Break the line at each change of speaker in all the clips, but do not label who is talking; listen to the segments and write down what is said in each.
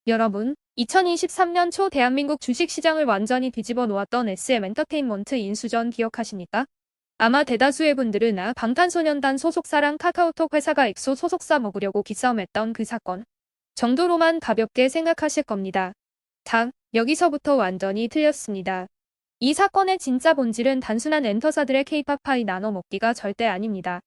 여러분, 2023년 초 대한민국 주식시장을 완전히 뒤집어 놓았던 SM엔터테인먼트 인수전 기억하십니까? 아마 대다수의 분들은 방탄소년단 소속사랑 카카오톡 회사가 엑소 소속사 먹으려고 기싸움했던 그 사건 정도로만 가볍게 생각하실 겁니다. 단, 여기서부터 완전히 틀렸습니다. 이 사건의 진짜 본질은 단순한 엔터사들의 케이팝 파이 나눠 먹기가 절대 아닙니다.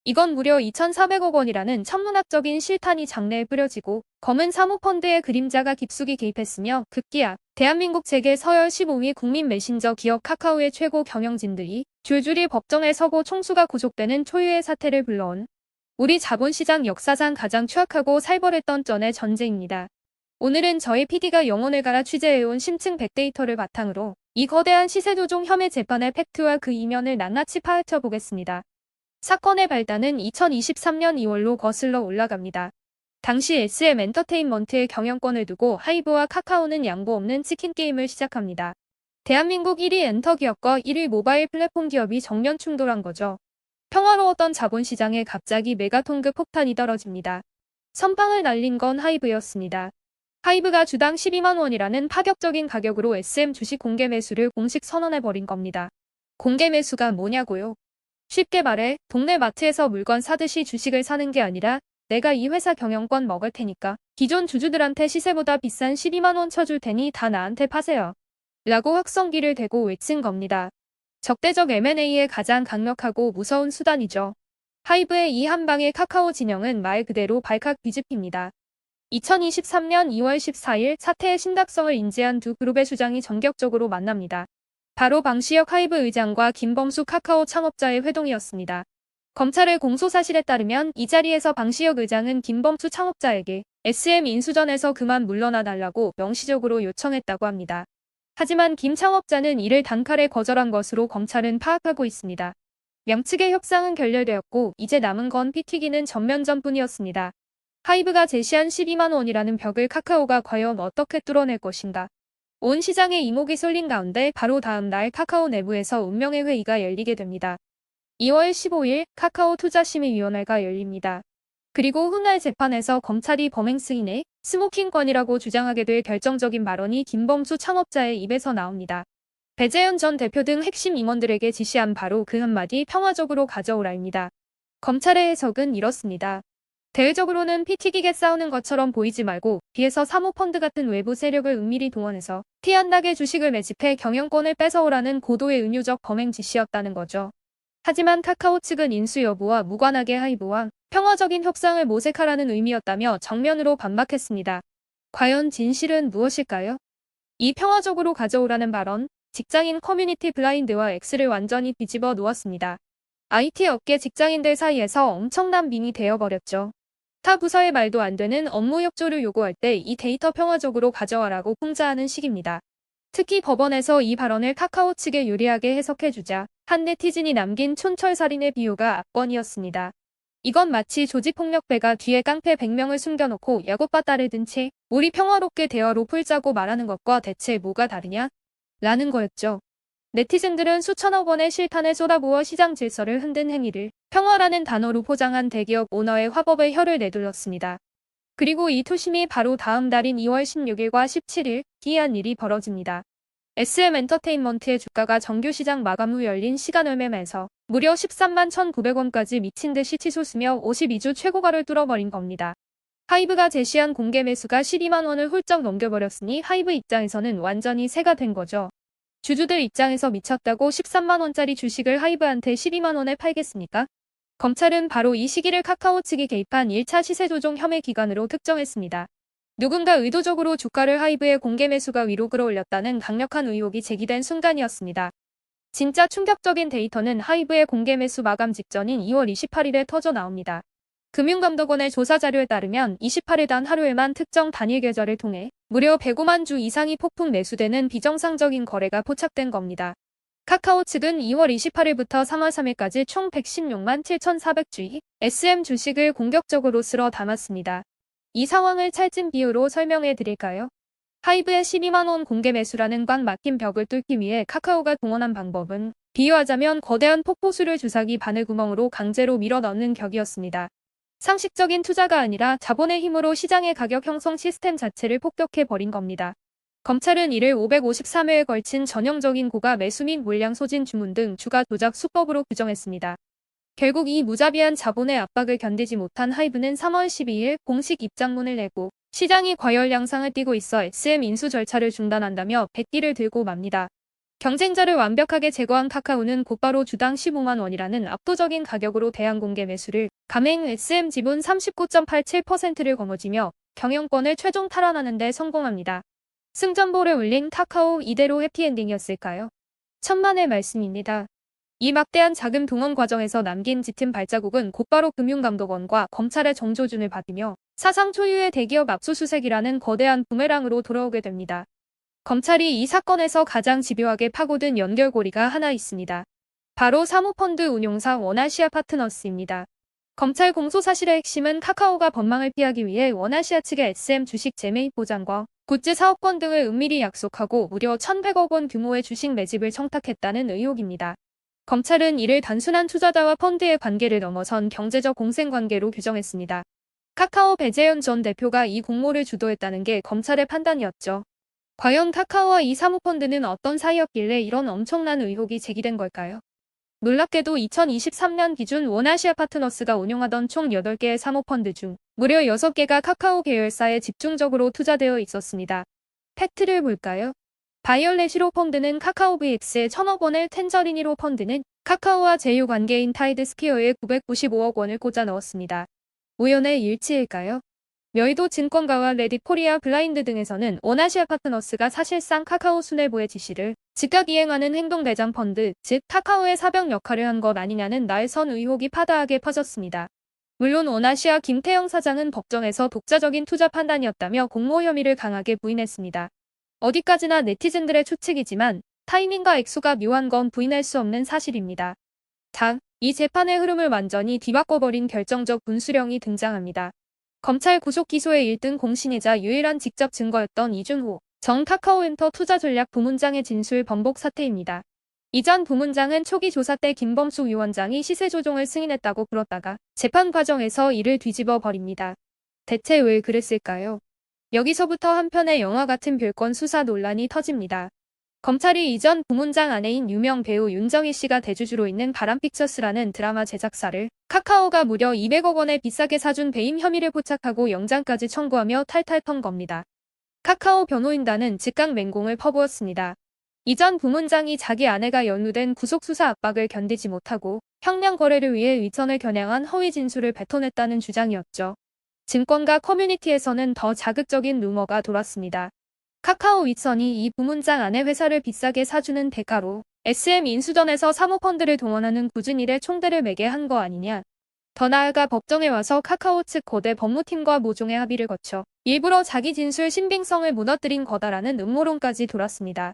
이건 무려 2,400억 원이라는 천문학적인 실탄이 장내에 뿌려지고 검은 사모펀드의 그림자가 깊숙이 개입했으며 급기야 대한민국 재계 서열 15위 국민 메신저 기업 카카오의 최고 경영진들이 줄줄이 법정에 서고 총수가 구속되는 초유의 사태를 불러온 우리 자본시장 역사상 가장 추악하고 살벌했던 쩐의 전쟁입니다. 오늘은 저희 PD가 영혼을 갈아 취재해온 심층 빅데이터를 바탕으로 이 거대한 시세조종 혐의 재판의 팩트와 그 이면을 낱낱이 파헤쳐보겠습니다. 사건의 발단은 2023년 2월로 거슬러 올라갑니다. 당시 SM엔터테인먼트의 경영권을 두고 하이브와 카카오는 양보 없는 치킨 게임을 시작합니다. 대한민국 1위 엔터 기업과 1위 모바일 플랫폼 기업이 정면 충돌한 거죠. 평화로웠던 자본시장에 갑자기 메가톤급 폭탄이 떨어집니다. 선빵을 날린 건 하이브였습니다. 하이브가 주당 12만 원이라는 파격적인 가격으로 SM 주식 공개 매수를 공식 선언해버린 겁니다. 공개 매수가 뭐냐고요? 쉽게 말해 동네 마트에서 물건 사듯이 주식을 사는 게 아니라 내가 이 회사 경영권 먹을 테니까 기존 주주들한테 시세보다 비싼 12만 원 쳐줄 테니 다 나한테 파세요. 라고 확성기를 대고 외친 겁니다. 적대적 M&A의 가장 강력하고 무서운 수단이죠. 하이브의 이 한방의 카카오 진영은 말 그대로 발칵 뒤집힙니다. 2023년 2월 14일 사태의 심각성을 인지한 두 그룹의 수장이 전격적으로 만납니다. 바로 방시혁 하이브 의장과 김범수 카카오 창업자의 회동이었습니다. 검찰의 공소사실에 따르면 이 자리에서 방시혁 의장은 김범수 창업자에게 SM 인수전에서 그만 물러나 달라고 명시적으로 요청했다고 합니다. 하지만 김 창업자는 이를 단칼에 거절한 것으로 검찰은 파악하고 있습니다. 양측의 협상은 결렬되었고 이제 남은 건 피 튀기는 전면전뿐이었습니다. 하이브가 제시한 12만 원이라는 벽을 카카오가 과연 어떻게 뚫어낼 것인가? 온 시장에 이목이 쏠린 가운데 바로 다음 날 카카오 내부에서 운명의 회의가 열리게 됩니다. 2월 15일 카카오 투자심의위원회가 열립니다. 그리고 훗날 재판에서 검찰이 범행 승인에 스모킹권이라고 주장하게 될 결정적인 발언이 김범수 창업자의 입에서 나옵니다. 배재현 전 대표 등 핵심 임원들에게 지시한 바로 그 한마디 평화적으로 가져오라입니다. 검찰의 해석은 이렇습니다. 대외적으로는 피 튀기게 싸우는 것처럼 보이지 말고 비해서 사모펀드 같은 외부 세력을 은밀히 동원해서 티 안 나게 주식을 매집해 경영권을 뺏어오라는 고도의 은유적 범행 지시였다는 거죠. 하지만 카카오 측은 인수 여부와 무관하게 하이브와 평화적인 협상을 모색하라는 의미였다며 정면으로 반박했습니다. 과연 진실은 무엇일까요? 이 평화적으로 가져오라는 발언, 직장인 커뮤니티 블라인드와 X를 완전히 뒤집어 놓았습니다. IT 업계 직장인들 사이에서 엄청난 밈이 되어버렸죠. 타 부서의 말도 안 되는 업무 협조를 요구할 때 이 데이터 평화적으로 가져와라고 풍자하는 식입니다. 특히 법원에서 이 발언을 카카오 측에 유리하게 해석해주자 한 네티즌이 남긴 촌철살인의 비유가 압권이었습니다. 이건 마치 조직폭력배가 뒤에 깡패 100명을 숨겨놓고 야구바 딸을 든 채 우리 평화롭게 대화로 풀자고 말하는 것과 대체 뭐가 다르냐? 라는 거였죠. 네티즌들은 수천억 원의 실탄을 쏟아부어 시장 질서를 흔든 행위를 평화라는 단어로 포장한 대기업 오너의 화법에 혀를 내둘렀습니다. 그리고 이 투심이 바로 다음 달인 2월 16일과 17일 기이한 일이 벌어집니다. SM엔터테인먼트의 주가가 정규시장 마감 후 열린 시간외매매에서 무려 13만 1,900원까지 미친 듯이 치솟으며 52주 최고가를 뚫어버린 겁니다. 하이브가 제시한 공개 매수가 12만 원을 훌쩍 넘겨버렸으니 하이브 입장에서는 완전히 새가 된 거죠. 주주들 입장에서 미쳤다고 13만 원짜리 주식을 하이브한테 12만 원에 팔겠습니까? 검찰은 바로 이 시기를 카카오 측이 개입한 1차 시세조종 혐의 기간으로 특정했습니다. 누군가 의도적으로 주가를 하이브의 공개 매수가 위로 끌어올렸다는 강력한 의혹이 제기된 순간이었습니다. 진짜 충격적인 데이터는 하이브의 공개 매수 마감 직전인 2월 28일에 터져 나옵니다. 금융감독원의 조사 자료에 따르면 28일 단 하루에만 특정 단일 계좌를 통해 무려 105만 주 이상이 폭풍 매수되는 비정상적인 거래가 포착된 겁니다. 카카오 측은 2월 28일부터 3월 3일까지 총 116만 7,400주의 SM 주식을 공격적으로 쓸어 담았습니다. 이 상황을 찰진 비유로 설명해 드릴까요? 하이브의 12만 원 공개 매수라는 꽉 막힌 벽을 뚫기 위해 카카오가 동원한 방법은 비유하자면 거대한 폭포수를 주사기 바늘구멍으로 강제로 밀어 넣는 격이었습니다. 상식적인 투자가 아니라 자본의 힘으로 시장의 가격 형성 시스템 자체를 폭격해버린 겁니다. 검찰은 이를 553회에 걸친 전형적인 고가 매수 및 물량 소진 주문 등 주가 조작 수법으로 규정했습니다. 결국 이 무자비한 자본의 압박을 견디지 못한 하이브는 3월 12일 공식 입장문을 내고 시장이 과열 양상을 띠고 있어 SM 인수 절차를 중단한다며 백기를 들고 맙니다. 경쟁자를 완벽하게 제거한 카카오는 곧바로 주당 15만 원이라는 압도적인 가격으로 대항공개 매수를 감행 SM 지분 39.87%를 거머쥐며 경영권을 최종 탈환하는 데 성공합니다. 승전보를 울린 카카오 이대로 해피엔딩이었을까요? 천만의 말씀입니다. 이 막대한 자금 동원 과정에서 남긴 짙은 발자국은 곧바로 금융감독원과 검찰의 정조준을 받으며 사상 초유의 대기업 압수수색이라는 거대한 부메랑으로 돌아오게 됩니다. 검찰이 이 사건에서 가장 집요하게 파고든 연결고리가 하나 있습니다. 바로 사모펀드 운용사 원아시아 파트너스입니다. 검찰 공소 사실의 핵심은 카카오가 법망을 피하기 위해 원아시아 측의 SM 주식 재매입 보장과 굿즈 사업권 등을 은밀히 약속하고 무려 1,100억 원 규모의 주식 매집을 청탁했다는 의혹입니다. 검찰은 이를 단순한 투자자와 펀드의 관계를 넘어선 경제적 공생관계로 규정했습니다. 카카오 배재현 전 대표가 이 공모를 주도했다는 게 검찰의 판단이었죠. 과연 카카오와 이 사모펀드는 어떤 사이였길래 이런 엄청난 의혹이 제기된 걸까요? 놀랍게도 2023년 기준 원아시아 파트너스가 운용하던 총 8개의 사모펀드 중 무려 6개가 카카오 계열사에 집중적으로 투자되어 있었습니다. 팩트를 볼까요? 바이올렛 1호 펀드는 카카오 VX의 1,000억 원을 텐저린 1호 펀드는 카카오와 제휴 관계인 타이드 스퀘어에 995억 원을 꽂아 넣었습니다. 우연의 일치일까요? 여의도 증권가와 레딧 코리아 블라인드 등에서는 원아시아 파트너스가 사실상 카카오 수뇌부의 지시를 즉각 이행하는 행동 대장 펀드, 즉 카카오의 사병 역할을 한 것 아니냐는 날선 의혹이 파다하게 퍼졌습니다. 물론 원아시아 김태형 사장은 법정에서 독자적인 투자 판단이었다며 공모 혐의를 강하게 부인했습니다. 어디까지나 네티즌들의 추측이지만 타이밍과 액수가 묘한 건 부인할 수 없는 사실입니다. 이 재판의 흐름을 완전히 뒤바꿔버린 결정적 분수령이 등장합니다. 검찰 구속 기소의 1등 공신이자 유일한 직접 증거였던 이준호 전 카카오엔터 투자전략 부문장의 진술 번복 사태입니다. 이전 부문장은 초기 조사 때 김범수 위원장이 시세 조종을 승인했다고 불었다가 재판 과정에서 이를 뒤집어 버립니다. 대체 왜 그랬을까요? 여기서부터 한편의 영화 같은 별건 수사 논란이 터집니다. 검찰이 이전 부문장 아내인 유명 배우 윤정희 씨가 대주주로 있는 바람픽처스라는 드라마 제작사를 카카오가 무려 200억 원에 비싸게 사준 배임 혐의를 포착하고 영장까지 청구하며 탈탈 턴 겁니다. 카카오 변호인단은 즉각 맹공을 퍼부었습니다. 이전 부문장이 자기 아내가 연루된 구속수사 압박을 견디지 못하고 형량 거래를 위해 위선을 겨냥한 허위 진술을 뱉어냈다는 주장이었죠. 증권가 커뮤니티에서는 더 자극적인 루머가 돌았습니다. 카카오 윗선이 이 부문장 아내 회사를 비싸게 사주는 대가로 SM 인수전에서 사모펀드를 동원하는 굳은 일에 총대를 매게 한 거 아니냐. 더 나아가 법정에 와서 카카오 측 거대 법무팀과 모종의 합의를 거쳐 일부러 자기 진술 신빙성을 무너뜨린 거다라는 음모론까지 돌았습니다.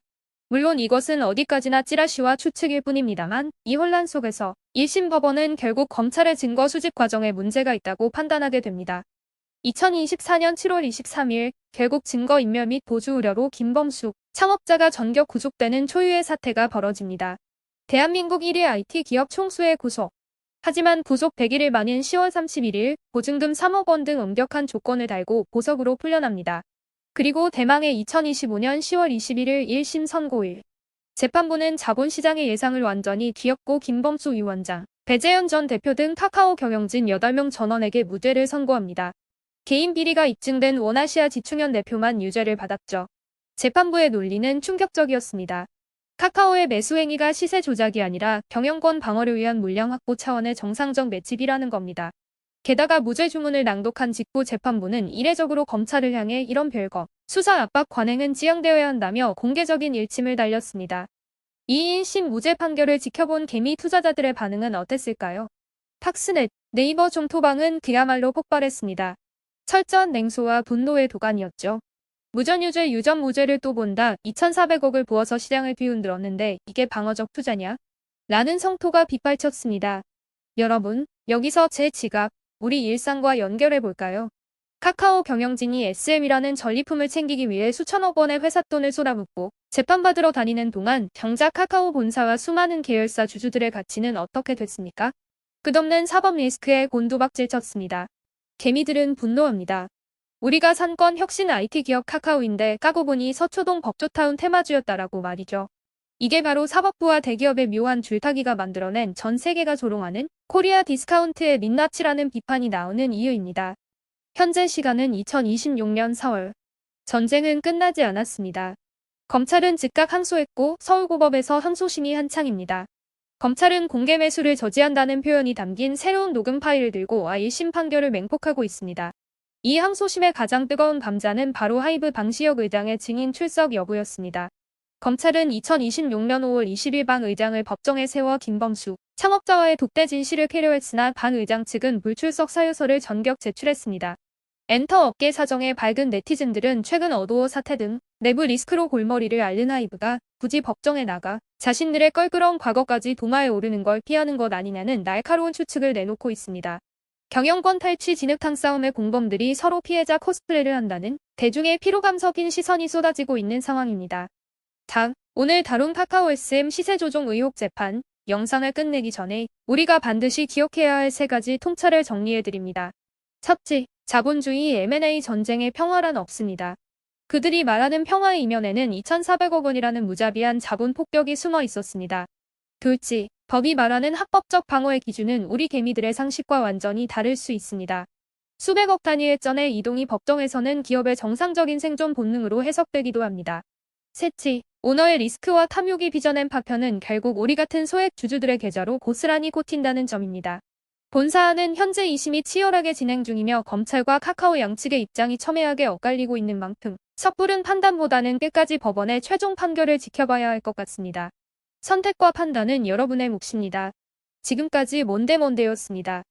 물론 이것은 어디까지나 찌라시와 추측일 뿐입니다만 이 혼란 속에서 1심 법원은 결국 검찰의 증거 수집 과정에 문제가 있다고 판단하게 됩니다. 2024년 7월 23일 결국 증거인멸 및 보주 우려로 김범수 창업자가 전격 구속되는 초유의 사태가 벌어집니다. 대한민국 1위 IT 기업 총수의 구속. 하지만 구속 100일을 만인 10월 31일 보증금 3억 원 등 엄격한 조건을 달고 보석으로 풀려납니다. 그리고 대망의 2025년 10월 21일 1심 선고일. 재판부는 자본시장의 예상을 완전히 뒤엎고 김범수 위원장, 배재현 전 대표 등 카카오 경영진 8명 전원에게 무죄를 선고합니다. 개인 비리가 입증된 원아시아 지충현 대표만 유죄를 받았죠. 재판부의 논리는 충격적이었습니다. 카카오의 매수 행위가 시세 조작이 아니라 경영권 방어를 위한 물량 확보 차원의 정상적 매집이라는 겁니다. 게다가 무죄 주문을 낭독한 직후 재판부는 이례적으로 검찰을 향해 이런 별거, 수사 압박 관행은 지양되어야 한다며 공개적인 일침을 달렸습니다. 이 1심 무죄 판결을 지켜본 개미 투자자들의 반응은 어땠을까요? 팍스넷, 네이버 종토방은 그야말로 폭발했습니다. 철저한 냉소와 분노의 도가니였죠. 무전유죄 유전 무죄를 또 본다. 2,400억을 부어서 시장을 뒤흔들었는데 이게 방어적 투자냐? 라는 성토가 빗발쳤습니다. 여러분, 여기서 제 지갑, 우리 일상과 연결해 볼까요? 카카오 경영진이 SM이라는 전리품을 챙기기 위해 수천억 원의 회사 돈을 쏟아붓고 재판받으러 다니는 동안 정작 카카오 본사와 수많은 계열사 주주들의 가치는 어떻게 됐습니까? 끝없는 사법 리스크에 곤두박질 쳤습니다. 개미들은 분노합니다. 우리가 산 건 혁신 IT 기업 카카오인데 까고 보니 서초동 법조타운 테마주였다라고 말이죠. 이게 바로 사법부와 대기업의 묘한 줄타기가 만들어낸 전 세계가 조롱하는 코리아 디스카운트의 민낯이라는 비판이 나오는 이유입니다. 현재 시간은 2026년 4월. 전쟁은 끝나지 않았습니다. 검찰은 즉각 항소했고 서울고법에서 항소심이 한창입니다. 검찰은 공개 매수를 저지한다는 표현이 담긴 새로운 녹음 파일을 들고 1심 판결을 맹폭하고 있습니다. 이 항소심의 가장 뜨거운 감자는 바로 하이브 방시혁 의장의 증인 출석 여부였습니다. 검찰은 2026년 5월 20일 방 의장을 법정에 세워 김범수, 창업자와의 독대 진실을 캐려 했으나 방 의장 측은 불출석 사유서를 전격 제출했습니다. 엔터 업계 사정에 밝은 네티즌들은 최근 어도어 사태 등 내부 리스크로 골머리를 앓는 하이브가 굳이 법정에 나가 자신들의 껄끄러운 과거까지 도마에 오르는 걸 피하는 것 아니냐는 날카로운 추측을 내놓고 있습니다. 경영권 탈취 진흙탕 싸움의 공범들이 서로 피해자 코스프레를 한다는 대중의 피로감 섞인 시선이 쏟아지고 있는 상황입니다. 오늘 다룬 카카오 SM 시세 조종 의혹 재판 영상을 끝내기 전에 우리가 반드시 기억해야 할 3가지 통찰을 정리해드립니다. 첫째, 자본주의 M&A 전쟁의 평화란 없습니다. 그들이 말하는 평화의 이면에는 2,400억 원이라는 무자비한 자본 폭격이 숨어 있었습니다. 둘째, 법이 말하는 합법적 방어의 기준은 우리 개미들의 상식과 완전히 다를 수 있습니다. 수백억 단위의 전의 이동이 법정에서는 기업의 정상적인 생존 본능으로 해석되기도 합니다. 셋째, 오너의 리스크와 탐욕이 빚어낸 파편은 결국 우리 같은 소액 주주들의 계좌로 고스란히 꽂힌다는 점입니다. 본사안은 현재 2심이 치열하게 진행 중이며 검찰과 카카오 양측의 입장이 첨예하게 엇갈리고 있는 만큼 섣부른 판단보다는 끝까지 법원의 최종 판결을 지켜봐야 할 것 같습니다. 선택과 판단은 여러분의 몫입니다. 지금까지 뭔데뭔데였습니다.